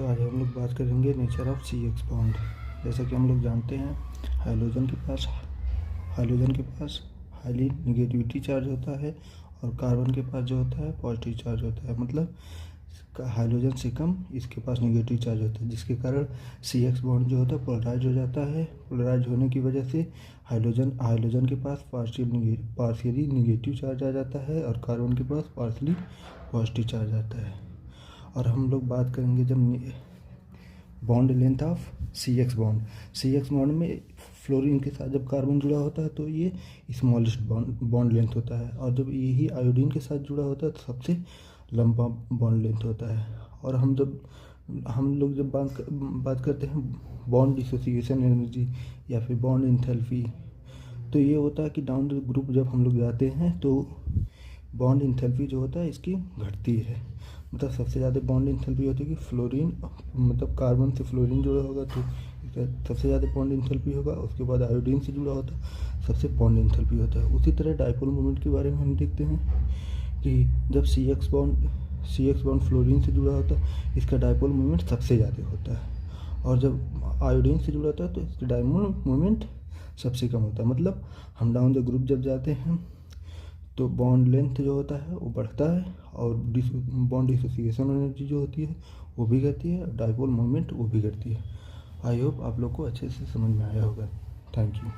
तो आज हम लोग बात करेंगे nature of C X bond. जैसा कि हम लोग जानते हैं, हाइड्रोजन के पास हाईली निगेटिविटी चार्ज होता है और कार्बन के पास जो होता है पॉजिटिव चार्ज होता है। मतलब हाइड्रोजन से कम इसके पास निगेटिव चार्ज होता है, जिसके कारण सी एक्स बॉन्ड जो होता है पोलराइज हो जाता है। पोलराइज होने की वजह से हाइड्रोजन के पास पार्शियली निगेटिव चार्ज आ जाता है और कार्बन के पास पार्शियली पॉजिटिव चार्ज आता है। और हम लोग बात करेंगे जब bond length of C X bond में फ्लोरीन के साथ जब कार्बन जुड़ा होता है तो ये स्मॉलेस्ट बॉन्ड लेंथ होता है, और जब यही आयोडीन के साथ जुड़ा होता है तो सबसे लंबा बॉन्ड लेंथ होता है। और हम लोग जब बात करते हैं बॉन्ड डिसोसिएशन एनर्जी या फिर बॉन्ड इंथैल्पी, तो ये होता है कि डाउन द ग्रुप जब हम लोग जाते हैं तो बॉन्ड इंथैल्पी जो होता है इसकी घटती है। मतलब सबसे ज़्यादा बॉन्ड इंथैल्पी होती है कि फ्लोरीन, मतलब कार्बन से फ्लोरीन जुड़ा होगा तो इसका सबसे ज़्यादा बॉन्ड इंथैल्पी होगा। उसके बाद आयोडीन से जुड़ा होता है सबसे बॉन्ड इंथैल्पी होता है। उसी तरह डाइपोल मोमेंट के बारे में हम देखते हैं कि जब सी एक्स बॉन्ड फ्लोरीन से जुड़ा होता है इसका डाइपोल मोमेंट सबसे ज़्यादा होता है, और जब आयोडीन से जुड़ा होता है तो इसका डाइपोल मोमेंट सबसे कम होता है। मतलब हम डाउन द ग्रुप जब जाते हैं तो बॉन्ड लेंथ जो होता है वो बढ़ता है और बॉन्ड डिसोसिएशन एनर्जी जो होती है वो भी घटती है, डाइपोल मोमेंट वो भी घटती है। आई होप आप लोग को अच्छे से समझ में आया होगा। Thank you.